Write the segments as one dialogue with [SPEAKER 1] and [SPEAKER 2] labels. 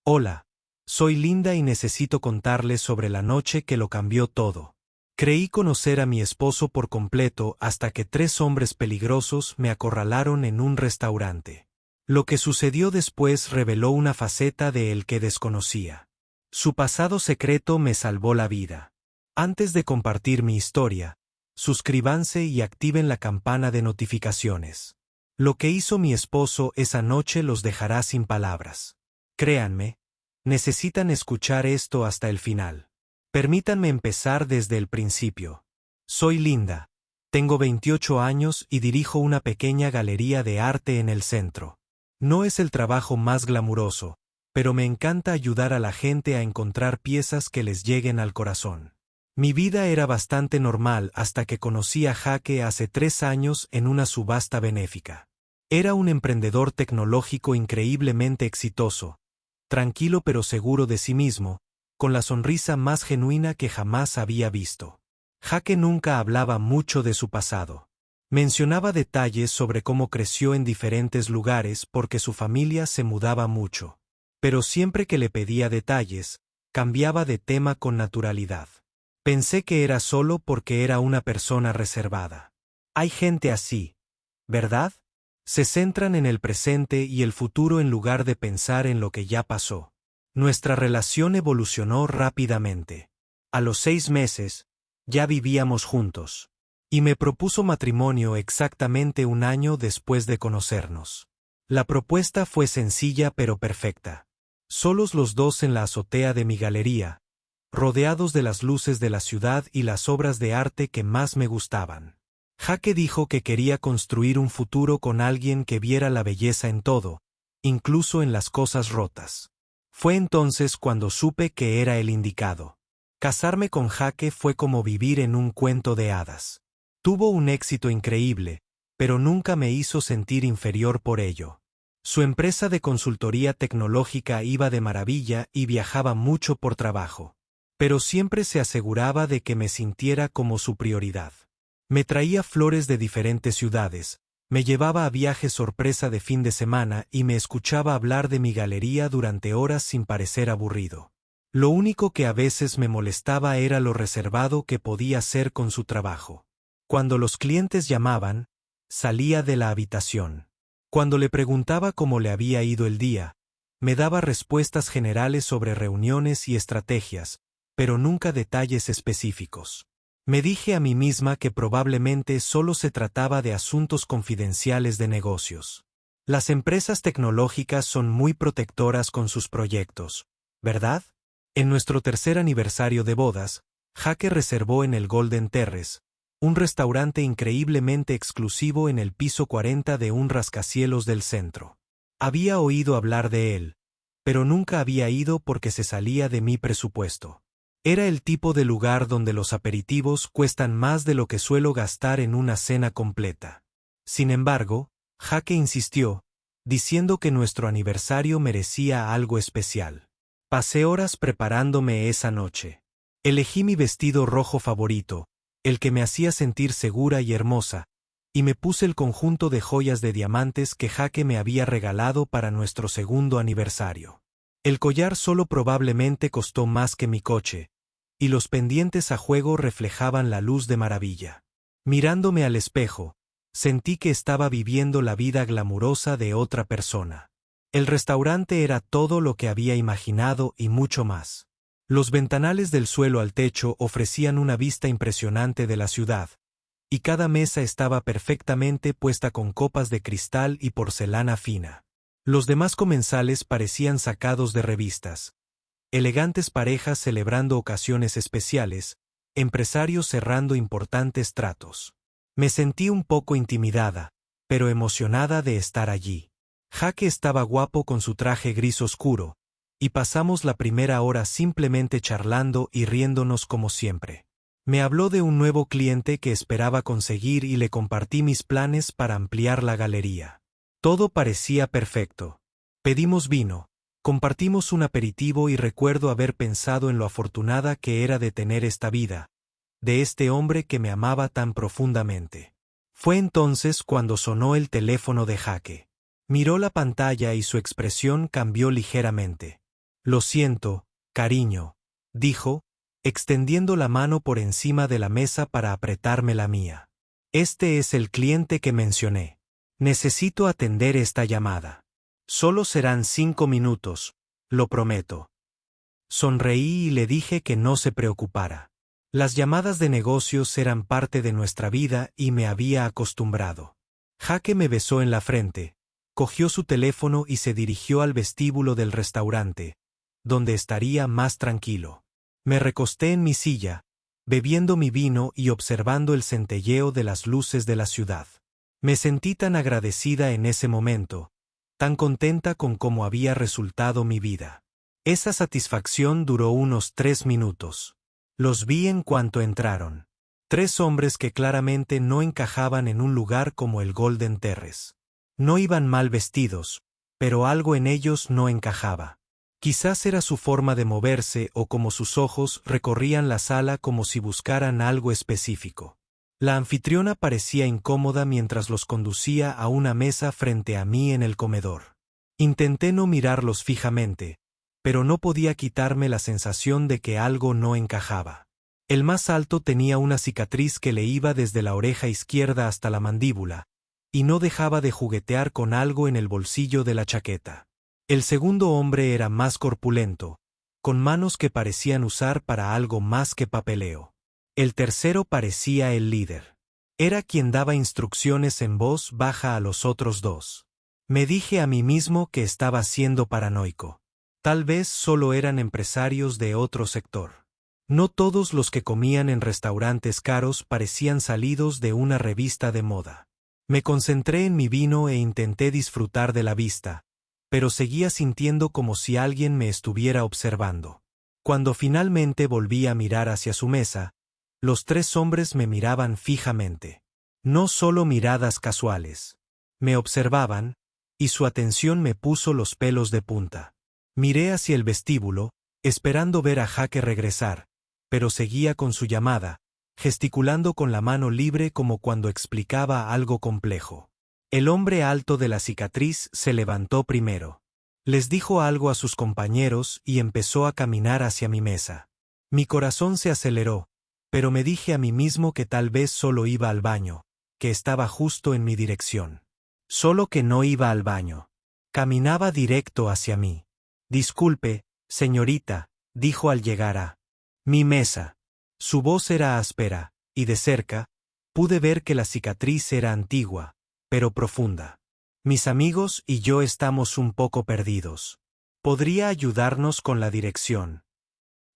[SPEAKER 1] Hola, soy Linda y necesito contarles sobre la noche que lo cambió todo. Creí conocer a mi esposo por completo hasta que 3 hombres peligrosos me acorralaron en un restaurante. Lo que sucedió después reveló una faceta de él que desconocía. Su pasado secreto me salvó la vida. Antes de compartir mi historia, suscríbanse y activen la campana de notificaciones. Lo que hizo mi esposo esa noche los dejará sin palabras. Créanme, necesitan escuchar esto hasta el final. Permítanme empezar desde el principio. Soy Linda, tengo 28 años y dirijo una pequeña galería de arte en el centro. No es el trabajo más glamuroso, pero me encanta ayudar a la gente a encontrar piezas que les lleguen al corazón. Mi vida era bastante normal hasta que conocí a Jake hace 3 años en una subasta benéfica. Era un emprendedor tecnológico increíblemente exitoso, tranquilo pero seguro de sí mismo, con la sonrisa más genuina que jamás había visto. Jake nunca hablaba mucho de su pasado. Mencionaba detalles sobre cómo creció en diferentes lugares porque su familia se mudaba mucho. Pero siempre que le pedía detalles, cambiaba de tema con naturalidad. Pensé que era solo porque era una persona reservada. Hay gente así, ¿verdad? Se centran en el presente y el futuro en lugar de pensar en lo que ya pasó. Nuestra relación evolucionó rápidamente. A los 6 meses, ya vivíamos juntos. Y me propuso matrimonio exactamente un año después de conocernos. La propuesta fue sencilla pero perfecta. Solos los dos en la azotea de mi galería, rodeados de las luces de la ciudad y las obras de arte que más me gustaban. Jake dijo que quería construir un futuro con alguien que viera la belleza en todo, incluso en las cosas rotas. Fue entonces cuando supe que era el indicado. Casarme con Jake fue como vivir en un cuento de hadas. Tuvo un éxito increíble, pero nunca me hizo sentir inferior por ello. Su empresa de consultoría tecnológica iba de maravilla y viajaba mucho por trabajo. Pero siempre se aseguraba de que me sintiera como su prioridad. Me traía flores de diferentes ciudades, me llevaba a viajes sorpresa de fin de semana y me escuchaba hablar de mi galería durante horas sin parecer aburrido. Lo único que a veces me molestaba era lo reservado que podía ser con su trabajo. Cuando los clientes llamaban, salía de la habitación. Cuando le preguntaba cómo le había ido el día, me daba respuestas generales sobre reuniones y estrategias, pero nunca detalles específicos. Me dije a mí misma que probablemente solo se trataba de asuntos confidenciales de negocios. Las empresas tecnológicas son muy protectoras con sus proyectos, ¿verdad? En nuestro 3er aniversario de bodas, Jake reservó en el Golden Terrace, un restaurante increíblemente exclusivo en el piso 40 de un rascacielos del centro. Había oído hablar de él, pero nunca había ido porque se salía de mi presupuesto. Era el tipo de lugar donde los aperitivos cuestan más de lo que suelo gastar en una cena completa. Sin embargo, Jake insistió, diciendo que nuestro aniversario merecía algo especial. Pasé horas preparándome esa noche. Elegí mi vestido rojo favorito, el que me hacía sentir segura y hermosa, y me puse el conjunto de joyas de diamantes que Jake me había regalado para nuestro 2º aniversario. El collar solo probablemente costó más que mi coche, y los pendientes a juego reflejaban la luz de maravilla. Mirándome al espejo, sentí que estaba viviendo la vida glamurosa de otra persona. El restaurante era todo lo que había imaginado y mucho más. Los ventanales del suelo al techo ofrecían una vista impresionante de la ciudad, y cada mesa estaba perfectamente puesta con copas de cristal y porcelana fina. Los demás comensales parecían sacados de revistas. Elegantes parejas celebrando ocasiones especiales, empresarios cerrando importantes tratos. Me sentí un poco intimidada, pero emocionada de estar allí. Jake estaba guapo con su traje gris oscuro, y pasamos la primera hora simplemente charlando y riéndonos como siempre. Me habló de un nuevo cliente que esperaba conseguir y le compartí mis planes para ampliar la galería. Todo parecía perfecto. Pedimos vino. Compartimos un aperitivo y recuerdo haber pensado en lo afortunada que era de tener esta vida, de este hombre que me amaba tan profundamente. Fue entonces cuando sonó el teléfono de Jake. Miró la pantalla y su expresión cambió ligeramente. Lo siento, cariño, dijo, extendiendo la mano por encima de la mesa para apretarme la mía. Este es el cliente que mencioné. Necesito atender esta llamada. Solo serán 5 minutos, lo prometo. Sonreí y le dije que no se preocupara. Las llamadas de negocios eran parte de nuestra vida y me había acostumbrado. Jaque me besó en la frente, cogió su teléfono y se dirigió al vestíbulo del restaurante, donde estaría más tranquilo. Me recosté en mi silla, bebiendo mi vino y observando el centelleo de las luces de la ciudad. Me sentí tan agradecida en ese momento, tan contenta con cómo había resultado mi vida. Esa satisfacción duró unos 3 minutos. Los vi en cuanto entraron. 3 hombres que claramente no encajaban en un lugar como el Golden Terrace. No iban mal vestidos, pero algo en ellos no encajaba. Quizás era su forma de moverse o como sus ojos recorrían la sala como si buscaran algo específico. La anfitriona parecía incómoda mientras los conducía a una mesa frente a mí en el comedor. Intenté no mirarlos fijamente, pero no podía quitarme la sensación de que algo no encajaba. El más alto tenía una cicatriz que le iba desde la oreja izquierda hasta la mandíbula, y no dejaba de juguetear con algo en el bolsillo de la chaqueta. El segundo hombre era más corpulento, con manos que parecían usar para algo más que papeleo. El tercero parecía el líder. Era quien daba instrucciones en voz baja a los otros 2. Me dije a mí mismo que estaba siendo paranoico. Tal vez solo eran empresarios de otro sector. No todos los que comían en restaurantes caros parecían salidos de una revista de moda. Me concentré en mi vino e intenté disfrutar de la vista, pero seguía sintiendo como si alguien me estuviera observando. Cuando finalmente volví a mirar hacia su mesa, los 3 hombres me miraban fijamente. No solo miradas casuales. Me observaban, y su atención me puso los pelos de punta. Miré hacia el vestíbulo, esperando ver a Jaque regresar, pero seguía con su llamada, gesticulando con la mano libre como cuando explicaba algo complejo. El hombre alto de la cicatriz se levantó primero. Les dijo algo a sus compañeros y empezó a caminar hacia mi mesa. Mi corazón se aceleró, pero me dije a mí mismo que tal vez solo iba al baño, que estaba justo en mi dirección. Solo que no iba al baño. Caminaba directo hacia mí. Disculpe, señorita, dijo al llegar a mi mesa. Su voz era áspera, y de cerca, pude ver que la cicatriz era antigua, pero profunda. Mis amigos y yo estamos un poco perdidos. ¿Podría ayudarnos con la dirección?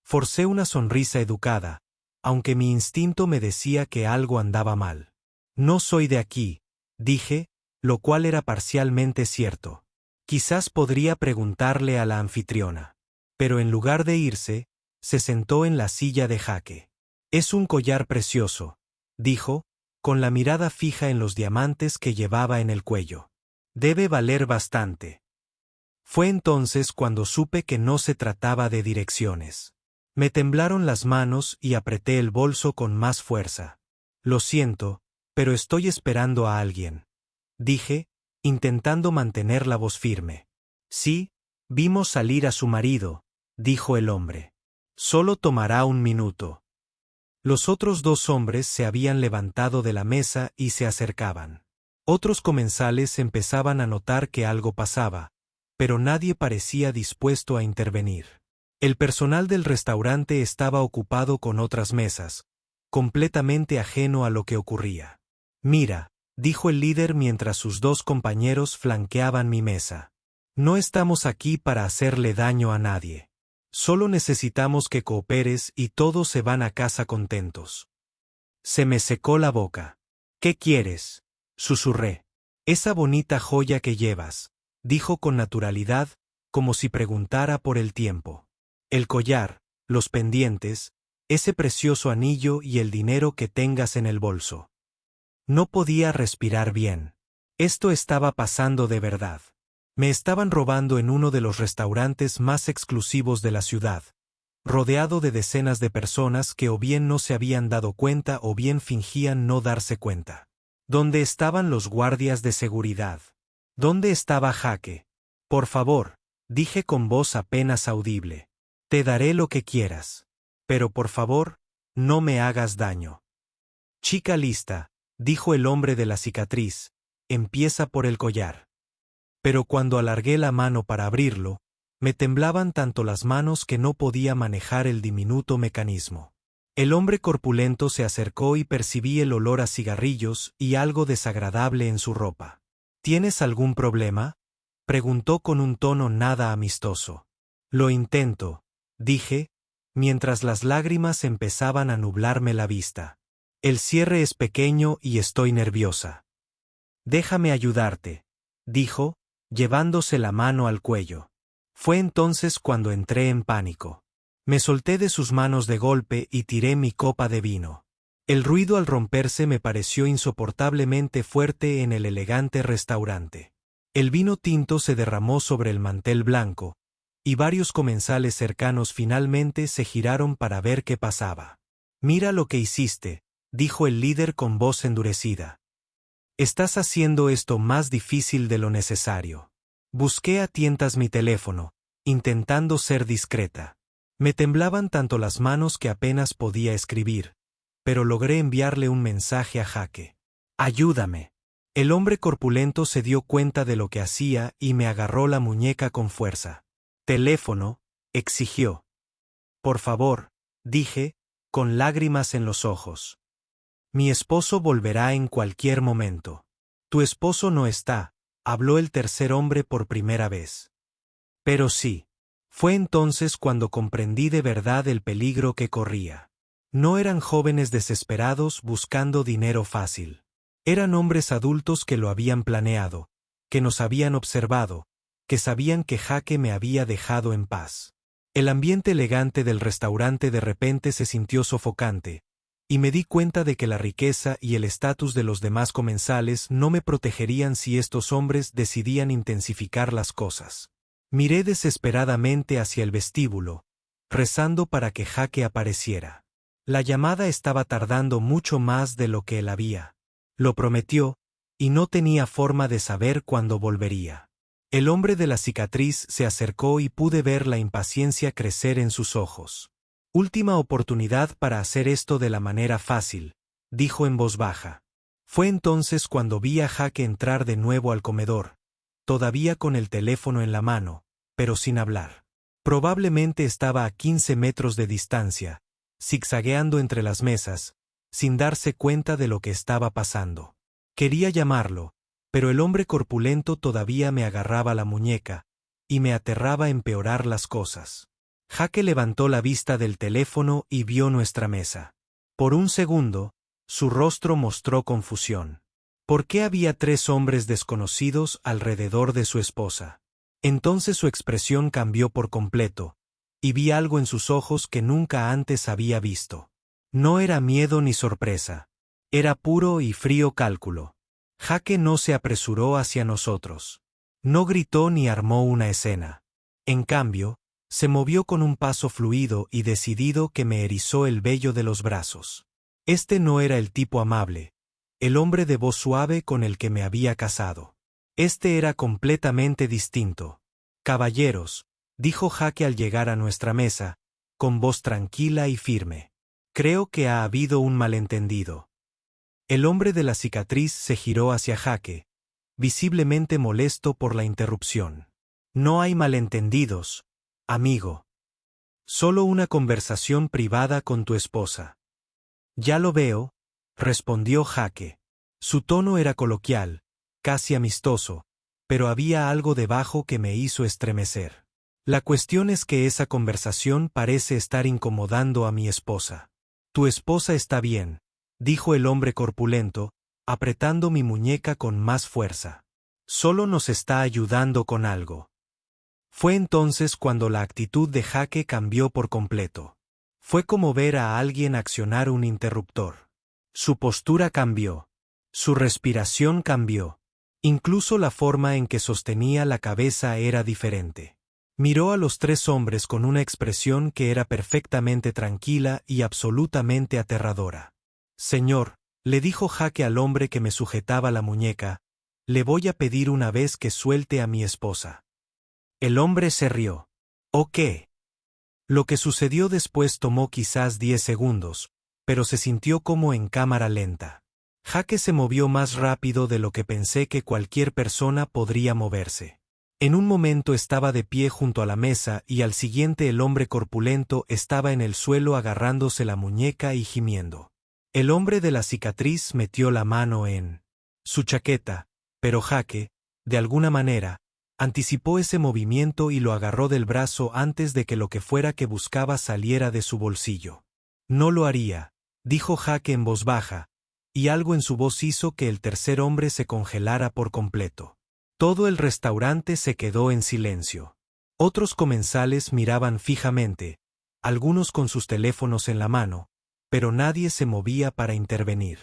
[SPEAKER 1] Forcé una sonrisa educada, aunque mi instinto me decía que algo andaba mal. No soy de aquí, dije, lo cual era parcialmente cierto. Quizás podría preguntarle a la anfitriona. Pero en lugar de irse, se sentó en la silla de Jaque. Es un collar precioso, dijo, con la mirada fija en los diamantes que llevaba en el cuello. Debe valer bastante. Fue entonces cuando supe que no se trataba de direcciones. Me temblaron las manos y apreté el bolso con más fuerza. Lo siento, pero estoy esperando a alguien, dije, intentando mantener la voz firme. Sí, vimos salir a su marido, dijo el hombre. Solo tomará 1 minuto. Los otros 2 hombres se habían levantado de la mesa y se acercaban. Otros comensales empezaban a notar que algo pasaba, pero nadie parecía dispuesto a intervenir. El personal del restaurante estaba ocupado con otras mesas, completamente ajeno a lo que ocurría. Mira, dijo el líder mientras sus 2 compañeros flanqueaban mi mesa. No estamos aquí para hacerle daño a nadie. Solo necesitamos que cooperes y todos se van a casa contentos. Se me secó la boca. ¿Qué quieres?, susurré. Esa bonita joya que llevas, dijo con naturalidad, como si preguntara por el tiempo. El collar, los pendientes, ese precioso anillo y el dinero que tengas en el bolso. No podía respirar bien. Esto estaba pasando de verdad. Me estaban robando en uno de los restaurantes más exclusivos de la ciudad, rodeado de decenas de personas que o bien no se habían dado cuenta o bien fingían no darse cuenta. ¿Dónde estaban los guardias de seguridad? ¿Dónde estaba Jaque? Por favor, dije con voz apenas audible. Te daré lo que quieras. Pero por favor, no me hagas daño. Chica lista, dijo el hombre de la cicatriz, empieza por el collar. Pero cuando alargué la mano para abrirlo, me temblaban tanto las manos que no podía manejar el diminuto mecanismo. El hombre corpulento se acercó y percibí el olor a cigarrillos y algo desagradable en su ropa. ¿Tienes algún problema?, preguntó con un tono nada amistoso. Lo intento, dije, mientras las lágrimas empezaban a nublarme la vista. El cierre es pequeño y estoy nerviosa. Déjame ayudarte, dijo, llevándose la mano al cuello. Fue entonces cuando entré en pánico. Me solté de sus manos de golpe y tiré mi copa de vino. El ruido al romperse me pareció insoportablemente fuerte en el elegante restaurante. El vino tinto se derramó sobre el mantel blanco, y varios comensales cercanos finalmente se giraron para ver qué pasaba. Mira lo que hiciste, dijo el líder con voz endurecida. Estás haciendo esto más difícil de lo necesario. Busqué a tientas mi teléfono, intentando ser discreta. Me temblaban tanto las manos que apenas podía escribir, pero logré enviarle un mensaje a Jake. Ayúdame. El hombre corpulento se dio cuenta de lo que hacía y me agarró la muñeca con fuerza. Teléfono, exigió. Por favor, dije, con lágrimas en los ojos. Mi esposo volverá en cualquier momento. Tu esposo no está, habló el tercer hombre por primera vez. Pero sí. Fue entonces cuando comprendí de verdad el peligro que corría. No eran jóvenes desesperados buscando dinero fácil. Eran hombres adultos que lo habían planeado, que nos habían observado, que sabían que Jake me había dejado en paz. El ambiente elegante del restaurante de repente se sintió sofocante, y me di cuenta de que la riqueza y el estatus de los demás comensales no me protegerían si estos hombres decidían intensificar las cosas. Miré desesperadamente hacia el vestíbulo, rezando para que Jake apareciera. La llamada estaba tardando mucho más de lo que él había. Lo prometió, y no tenía forma de saber cuándo volvería. El hombre de la cicatriz se acercó y pude ver la impaciencia crecer en sus ojos. Última oportunidad para hacer esto de la manera fácil, dijo en voz baja. Fue entonces cuando vi a Jake entrar de nuevo al comedor, todavía con el teléfono en la mano, pero sin hablar. Probablemente estaba a 15 metros de distancia, zigzagueando entre las mesas, sin darse cuenta de lo que estaba pasando. Quería llamarlo, pero el hombre corpulento todavía me agarraba la muñeca, y me aterraba empeorar las cosas. Jake levantó la vista del teléfono y vio nuestra mesa. Por un segundo, su rostro mostró confusión. ¿Por qué había 3 hombres desconocidos alrededor de su esposa? Entonces su expresión cambió por completo, y vi algo en sus ojos que nunca antes había visto. No era miedo ni sorpresa. Era puro y frío cálculo. Jake no se apresuró hacia nosotros. No gritó ni armó una escena. En cambio, se movió con un paso fluido y decidido que me erizó el vello de los brazos. Este no era el tipo amable, el hombre de voz suave con el que me había casado. Este era completamente distinto. Caballeros, dijo Jake al llegar a nuestra mesa, con voz tranquila y firme. Creo que ha habido un malentendido. El hombre de la cicatriz se giró hacia Jake, visiblemente molesto por la interrupción. No hay malentendidos, amigo. Solo una conversación privada con tu esposa. Ya lo veo, respondió Jake. Su tono era coloquial, casi amistoso, pero había algo debajo que me hizo estremecer. La cuestión es que esa conversación parece estar incomodando a mi esposa. Tu esposa está bien, dijo el hombre corpulento, apretando mi muñeca con más fuerza. Solo nos está ayudando con algo. Fue entonces cuando la actitud de Jake cambió por completo. Fue como ver a alguien accionar un interruptor. Su postura cambió. Su respiración cambió. Incluso la forma en que sostenía la cabeza era diferente. Miró a los 3 hombres con una expresión que era perfectamente tranquila y absolutamente aterradora. Señor, le dijo Jake al hombre que me sujetaba la muñeca, le voy a pedir una vez que suelte a mi esposa. El hombre se rió. ¿O qué? Lo que sucedió después tomó quizás 10 segundos, pero se sintió como en cámara lenta. Jake se movió más rápido de lo que pensé que cualquier persona podría moverse. En un momento estaba de pie junto a la mesa y al siguiente el hombre corpulento estaba en el suelo agarrándose la muñeca y gimiendo. El hombre de la cicatriz metió la mano en su chaqueta, pero Jake, de alguna manera, anticipó ese movimiento y lo agarró del brazo antes de que lo que fuera que buscaba saliera de su bolsillo. No lo haría, dijo Jake en voz baja, y algo en su voz hizo que el tercer hombre se congelara por completo. Todo el restaurante se quedó en silencio. Otros comensales miraban fijamente, algunos con sus teléfonos en la mano, pero nadie se movía para intervenir.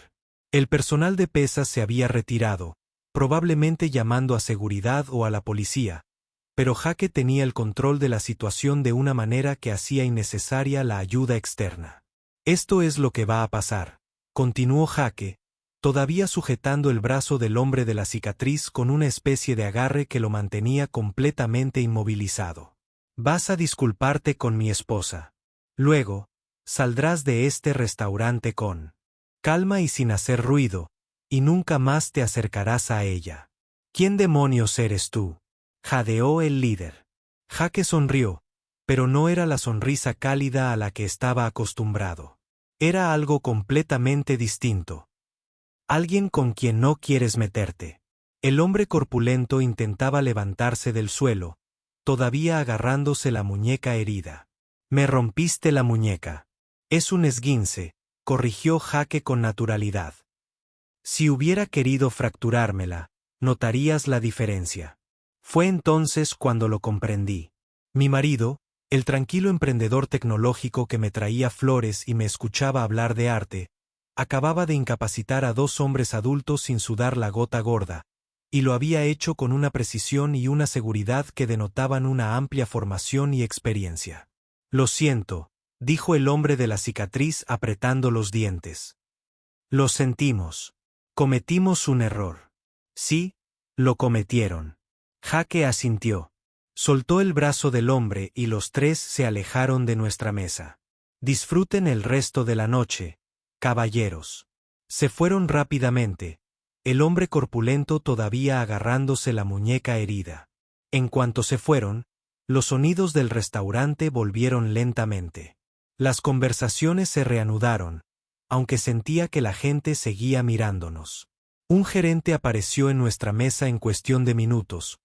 [SPEAKER 1] El personal de pesas se había retirado, probablemente llamando a seguridad o a la policía, pero Jake tenía el control de la situación de una manera que hacía innecesaria la ayuda externa. Esto es lo que va a pasar, continuó Jake, todavía sujetando el brazo del hombre de la cicatriz con una especie de agarre que lo mantenía completamente inmovilizado. Vas a disculparte con mi esposa. Luego, saldrás de este restaurante con calma y sin hacer ruido, y nunca más te acercarás a ella. ¿Quién demonios eres tú?, jadeó el líder. Jake sonrió, pero no era la sonrisa cálida a la que estaba acostumbrado. Era algo completamente distinto. Alguien con quien no quieres meterte. El hombre corpulento intentaba levantarse del suelo, todavía agarrándose la muñeca herida. Me rompiste la muñeca. Es un esguince, corrigió Jake con naturalidad. Si hubiera querido fracturármela, notarías la diferencia. Fue entonces cuando lo comprendí. Mi marido, el tranquilo emprendedor tecnológico que me traía flores y me escuchaba hablar de arte, acababa de incapacitar a 2 hombres adultos sin sudar la gota gorda, y lo había hecho con una precisión y una seguridad que denotaban una amplia formación y experiencia. Lo siento, dijo el hombre de la cicatriz apretando los dientes. Lo sentimos. Cometimos un error. Sí, lo cometieron. Jake asintió. Soltó el brazo del hombre y los 3 se alejaron de nuestra mesa. Disfruten el resto de la noche, caballeros. Se fueron rápidamente, el hombre corpulento todavía agarrándose la muñeca herida. En cuanto se fueron, los sonidos del restaurante volvieron lentamente. Las conversaciones se reanudaron, aunque sentía que la gente seguía mirándonos. Un gerente apareció en nuestra mesa en cuestión de minutos,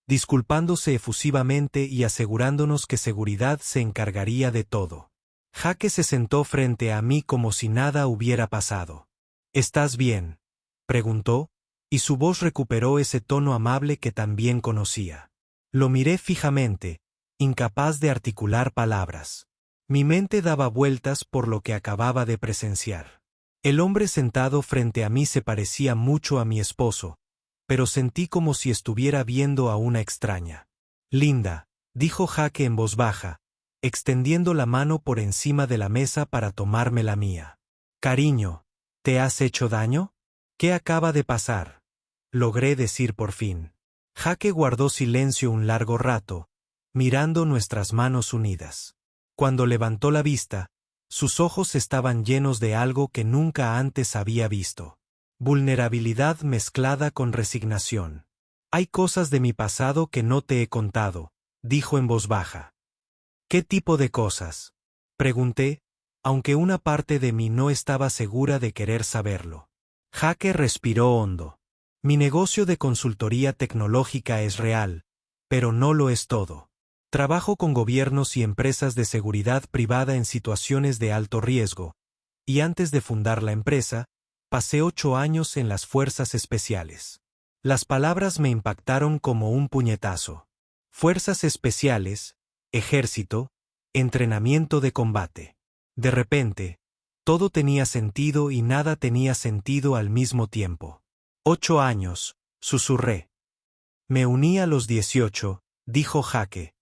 [SPEAKER 1] disculpándose efusivamente y asegurándonos que seguridad se encargaría de todo. Jake se sentó frente a mí como si nada hubiera pasado. ¿Estás bien?, preguntó, y su voz recuperó ese tono amable que también conocía. Lo miré fijamente, incapaz de articular palabras. Mi mente daba vueltas por lo que acababa de presenciar. El hombre sentado frente a mí se parecía mucho a mi esposo, pero sentí como si estuviera viendo a una extraña. Linda, dijo Jake en voz baja, extendiendo la mano por encima de la mesa para tomarme la mía. Cariño, ¿te has hecho daño? ¿Qué acaba de pasar?, logré decir por fin. Jake guardó silencio un largo rato, mirando nuestras manos unidas. Cuando levantó la vista, sus ojos estaban llenos de algo que nunca antes había visto. Vulnerabilidad mezclada con resignación. Hay cosas de mi pasado que no te he contado, dijo en voz baja. ¿Qué tipo de cosas?, pregunté, aunque una parte de mí no estaba segura de querer saberlo. Jake respiró hondo. Mi negocio de consultoría tecnológica es real, pero no lo es todo. Trabajo con gobiernos y empresas de seguridad privada en situaciones de alto riesgo, y antes de fundar la empresa, pasé 8 años en las fuerzas especiales. Las palabras me impactaron como un puñetazo. Fuerzas especiales, ejército, entrenamiento de combate. De repente, todo tenía sentido y nada tenía sentido al mismo tiempo. 8 años, susurré. Me uní a los 18, dijo Jake.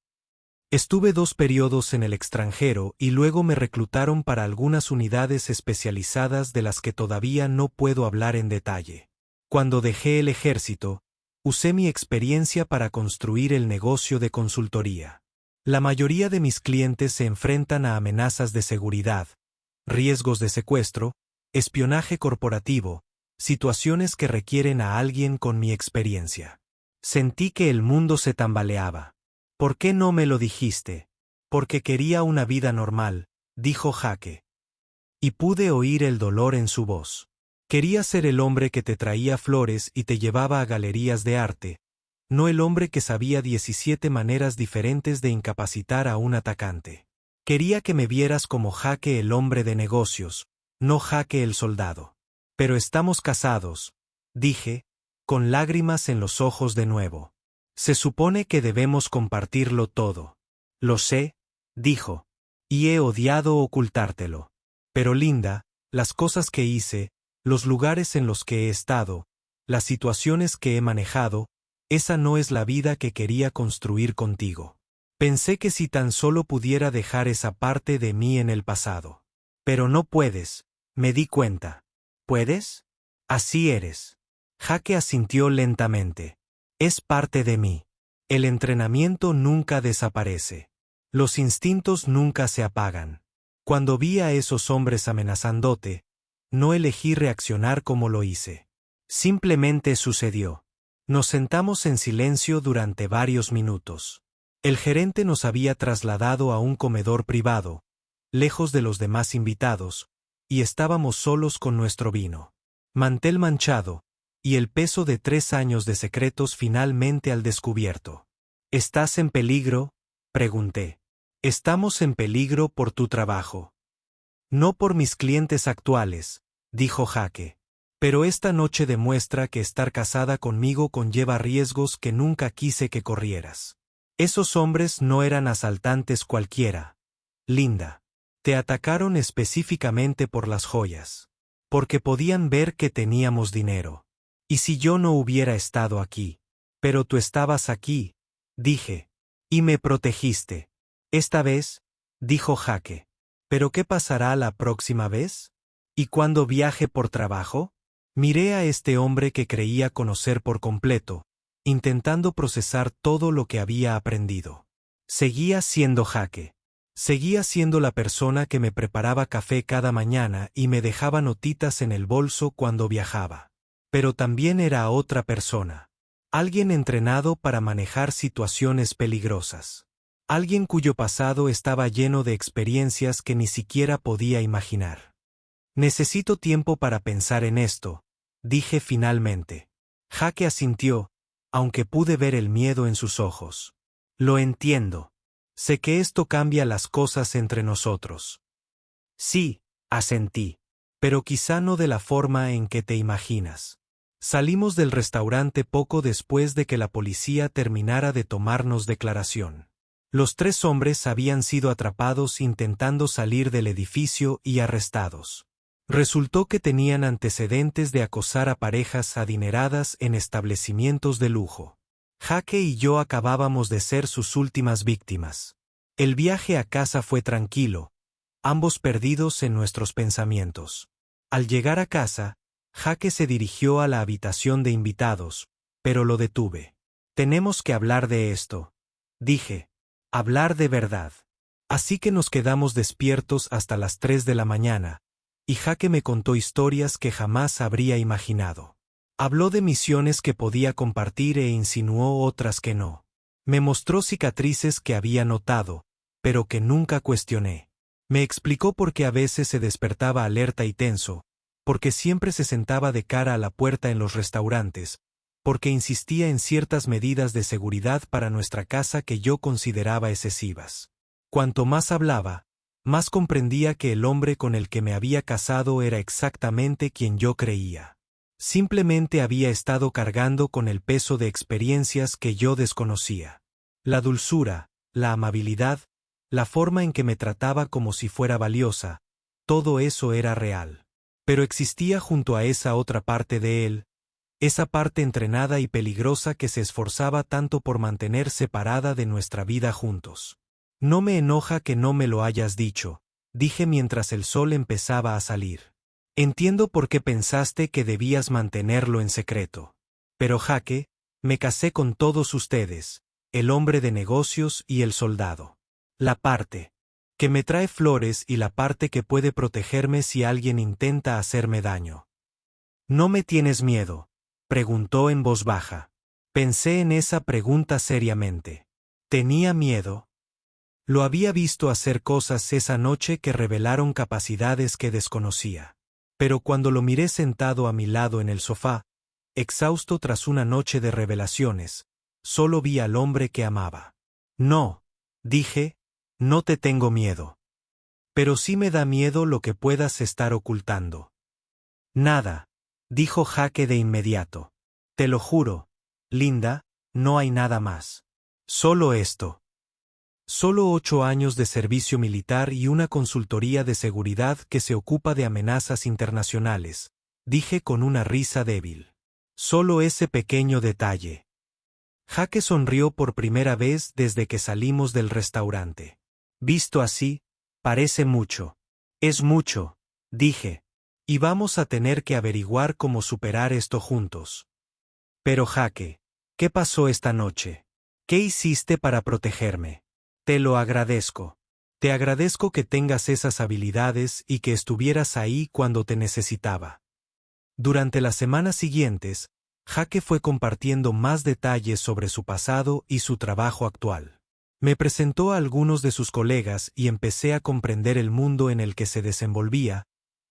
[SPEAKER 1] Estuve 2 periodos en el extranjero y luego me reclutaron para algunas unidades especializadas de las que todavía no puedo hablar en detalle. Cuando dejé el ejército, Usé mi experiencia para construir el negocio de consultoría. La mayoría de mis clientes se enfrentan a amenazas de seguridad, riesgos de secuestro, espionaje corporativo, situaciones que requieren a alguien con mi experiencia. Sentí que el mundo se tambaleaba. ¿Por qué no me lo dijiste? Porque quería una vida normal, dijo Jaque. Y pude oír el dolor en su voz. Quería ser el hombre que te traía flores y te llevaba a galerías de arte, no el hombre que sabía 17 maneras diferentes de incapacitar a un atacante. Quería que me vieras como Jaque el hombre de negocios, no Jaque el soldado. Pero estamos casados, dije, con lágrimas en los ojos de nuevo. Se supone que debemos compartirlo todo. Lo sé, dijo, y he odiado ocultártelo. Pero Linda, las cosas que hice, los lugares en los que he estado, las situaciones que he manejado, esa no es la vida que quería construir contigo. Pensé que si tan solo pudiera dejar esa parte de mí en el pasado. Pero no puedes, me di cuenta. ¿Puedes? Así eres. Jaque asintió lentamente. Es parte de mí. El entrenamiento nunca desaparece. Los instintos nunca se apagan. Cuando vi a esos hombres amenazándote, no elegí reaccionar como lo hice. Simplemente sucedió. Nos sentamos en silencio durante varios minutos. El gerente nos había trasladado a un comedor privado, lejos de los demás invitados, y estábamos solos con nuestro vino. Mantel manchado, y el peso de 3 años de secretos finalmente al descubierto. ¿Estás en peligro?, pregunté. Estamos en peligro por tu trabajo. No por mis clientes actuales, dijo Jaque. Pero esta noche demuestra que estar casada conmigo conlleva riesgos que nunca quise que corrieras. Esos hombres no eran asaltantes cualquiera. Linda. Te atacaron específicamente por las joyas. Porque podían ver que teníamos dinero. ¿Y si yo no hubiera estado aquí? Pero tú estabas aquí, dije. Y me protegiste. Esta vez, dijo Jaque. ¿Pero qué pasará la próxima vez? ¿Y cuando viaje por trabajo? Miré a este hombre que creía conocer por completo, intentando procesar todo lo que había aprendido. Seguía siendo Jaque. Seguía siendo la persona que me preparaba café cada mañana y me dejaba notitas en el bolso cuando viajaba. Pero también era otra persona. Alguien entrenado para manejar situaciones peligrosas. Alguien cuyo pasado estaba lleno de experiencias que ni siquiera podía imaginar. Necesito tiempo para pensar en esto, dije finalmente. Jaque asintió, aunque pude ver el miedo en sus ojos. Lo entiendo. Sé que esto cambia las cosas entre nosotros. Sí, asentí. Pero quizá no de la forma en que te imaginas. Salimos del restaurante poco después de que la policía terminara de tomarnos declaración. Los 3 hombres habían sido atrapados intentando salir del edificio y arrestados. Resultó que tenían antecedentes de acosar a parejas adineradas en establecimientos de lujo. Jaque y yo acabábamos de ser sus últimas víctimas. El viaje a casa fue tranquilo, ambos perdidos en nuestros pensamientos. Al llegar a casa, Jaque se dirigió a la habitación de invitados, pero lo detuve. Tenemos que hablar de esto, dije. Hablar de verdad. Así que nos quedamos despiertos hasta las 3 de la mañana, y Jaque me contó historias que jamás habría imaginado. Habló de misiones que podía compartir e insinuó otras que no. Me mostró cicatrices que había notado, pero que nunca cuestioné. Me explicó por qué a veces se despertaba alerta y tenso, porque siempre se sentaba de cara a la puerta en los restaurantes, porque insistía en ciertas medidas de seguridad para nuestra casa que yo consideraba excesivas. Cuanto más hablaba, más comprendía que el hombre con el que me había casado era exactamente quien yo creía. Simplemente había estado cargando con el peso de experiencias que yo desconocía. La dulzura, la amabilidad, la forma en que me trataba como si fuera valiosa, todo eso era real. Pero existía junto a esa otra parte de él, esa parte entrenada y peligrosa que se esforzaba tanto por mantener separada de nuestra vida juntos. No me enoja que no me lo hayas dicho, dije mientras el sol empezaba a salir. Entiendo por qué pensaste que debías mantenerlo en secreto. Pero Jaque, Me casé con todos ustedes, el hombre de negocios y el soldado. La parte que me trae flores y la parte que puede protegerme si alguien intenta hacerme daño. ¿No me tienes miedo?, preguntó en voz baja. Pensé en esa pregunta seriamente. ¿Tenía miedo? Lo había visto hacer cosas esa noche que revelaron capacidades que desconocía. Pero cuando lo miré sentado a mi lado en el sofá, exhausto tras una noche de revelaciones, solo vi al hombre que amaba. No, dije, no te tengo miedo. Pero sí me da miedo lo que puedas estar ocultando. Nada, dijo Jake de inmediato. Te lo juro, Linda, no hay nada más. Solo esto. Solo 8 años de servicio militar y una consultoría de seguridad que se ocupa de amenazas internacionales, dije con una risa débil. Solo ese pequeño detalle. Jake sonrió por primera vez desde que salimos del restaurante. Visto así, parece mucho. Es mucho, dije. Y vamos a tener que averiguar cómo superar esto juntos. Pero Jake, ¿qué pasó esta noche? ¿Qué hiciste para protegerme? Te lo agradezco. Te agradezco que tengas esas habilidades y que estuvieras ahí cuando te necesitaba. Durante las semanas siguientes, Jake fue compartiendo más detalles sobre su pasado y su trabajo actual. Me presentó a algunos de sus colegas y empecé a comprender el mundo en el que se desenvolvía,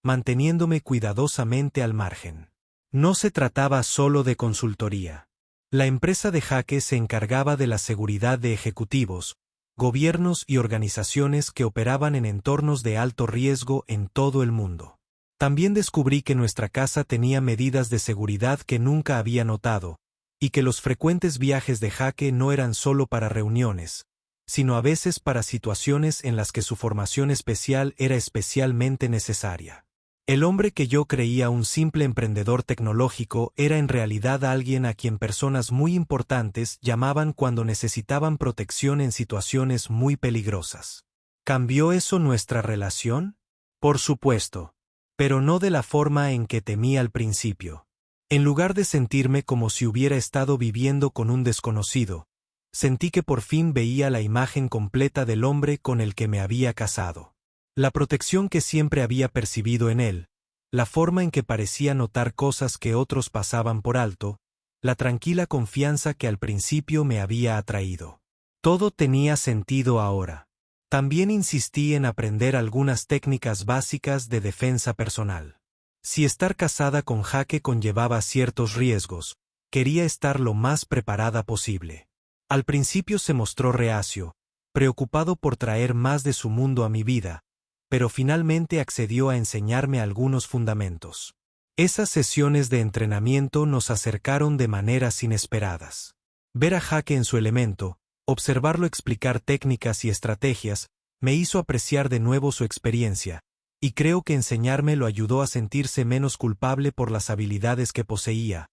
[SPEAKER 1] manteniéndome cuidadosamente al margen. No se trataba solo de consultoría. La empresa de Jake se encargaba de la seguridad de ejecutivos, gobiernos y organizaciones que operaban en entornos de alto riesgo en todo el mundo. También descubrí que nuestra casa tenía medidas de seguridad que nunca había notado, y que los frecuentes viajes de Jake no eran solo para reuniones, sino a veces para situaciones en las que su formación especial era especialmente necesaria. El hombre que yo creía un simple emprendedor tecnológico era en realidad alguien a quien personas muy importantes llamaban cuando necesitaban protección en situaciones muy peligrosas. ¿Cambió eso nuestra relación? Por supuesto, pero no de la forma en que temí al principio. En lugar de sentirme como si hubiera estado viviendo con un desconocido, sentí que por fin veía la imagen completa del hombre con el que me había casado. La protección que siempre había percibido en él, la forma en que parecía notar cosas que otros pasaban por alto, la tranquila confianza que al principio me había atraído. Todo tenía sentido ahora. También insistí en aprender algunas técnicas básicas de defensa personal. Si estar casada con Jake conllevaba ciertos riesgos, quería estar lo más preparada posible. Al principio se mostró reacio, preocupado por traer más de su mundo a mi vida, pero finalmente accedió a enseñarme algunos fundamentos. Esas sesiones de entrenamiento nos acercaron de maneras inesperadas. Ver a Jake en su elemento, observarlo explicar técnicas y estrategias, me hizo apreciar de nuevo su experiencia, y creo que enseñarme lo ayudó a sentirse menos culpable por las habilidades que poseía,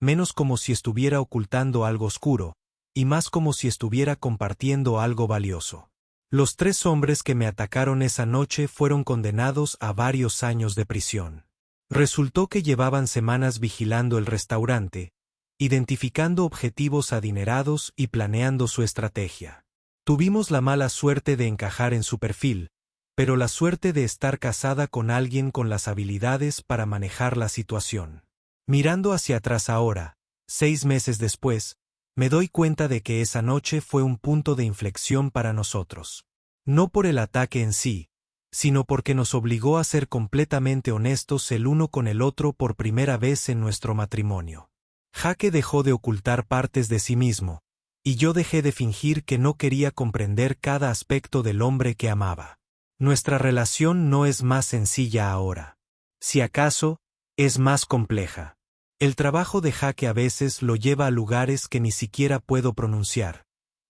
[SPEAKER 1] menos como si estuviera ocultando algo oscuro, y más como si estuviera compartiendo algo valioso. Los 3 hombres que me atacaron esa noche fueron condenados a varios años de prisión. Resultó que llevaban semanas vigilando el restaurante, identificando objetivos adinerados y planeando su estrategia. Tuvimos la mala suerte de encajar en su perfil, pero la suerte de estar casada con alguien con las habilidades para manejar la situación. Mirando hacia atrás ahora, 6 meses después, me doy cuenta de que esa noche fue un punto de inflexión para nosotros. No por el ataque en sí, sino porque nos obligó a ser completamente honestos el uno con el otro por primera vez en nuestro matrimonio. Jake dejó de ocultar partes de sí mismo, y yo dejé de fingir que no quería comprender cada aspecto del hombre que amaba. Nuestra relación no es más sencilla ahora. Si acaso, es más compleja. El trabajo de Jake a veces lo lleva a lugares que ni siquiera puedo pronunciar,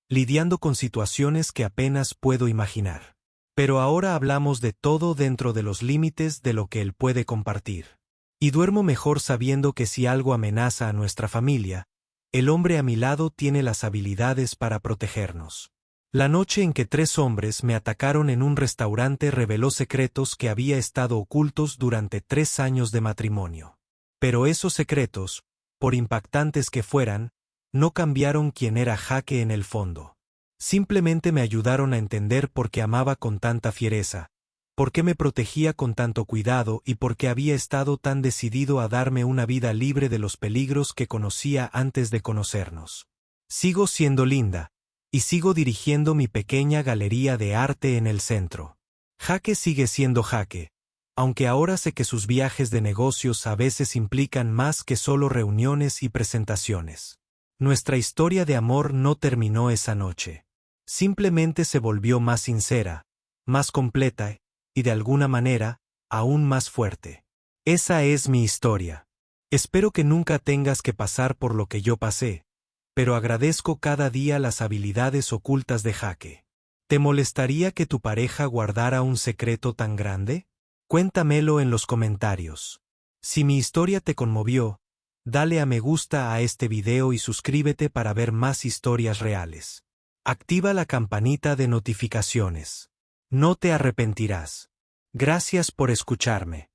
[SPEAKER 1] lidiando con situaciones que apenas puedo imaginar. Pero ahora hablamos de todo dentro de los límites de lo que él puede compartir. Y duermo mejor sabiendo que si algo amenaza a nuestra familia, el hombre a mi lado tiene las habilidades para protegernos. La noche en que 3 hombres me atacaron en un restaurante reveló secretos que había estado ocultos durante 3 años de matrimonio. Pero esos secretos, por impactantes que fueran, no cambiaron quién era Jaque en el fondo. Simplemente me ayudaron a entender por qué amaba con tanta fiereza, por qué me protegía con tanto cuidado y por qué había estado tan decidido a darme una vida libre de los peligros que conocía antes de conocernos. Sigo siendo Linda, y sigo dirigiendo mi pequeña galería de arte en el centro. Jaque sigue siendo Jaque, aunque ahora sé que sus viajes de negocios a veces implican más que solo reuniones y presentaciones. Nuestra historia de amor no terminó esa noche. Simplemente se volvió más sincera, más completa y de alguna manera, aún más fuerte. Esa es mi historia. Espero que nunca tengas que pasar por lo que yo pasé, pero agradezco cada día las habilidades ocultas de Jaque. ¿Te molestaría que tu pareja guardara un secreto tan grande? Cuéntamelo en los comentarios. Si mi historia te conmovió, dale a me gusta a este video y suscríbete para ver más historias reales. Activa la campanita de notificaciones. No te arrepentirás. Gracias por escucharme.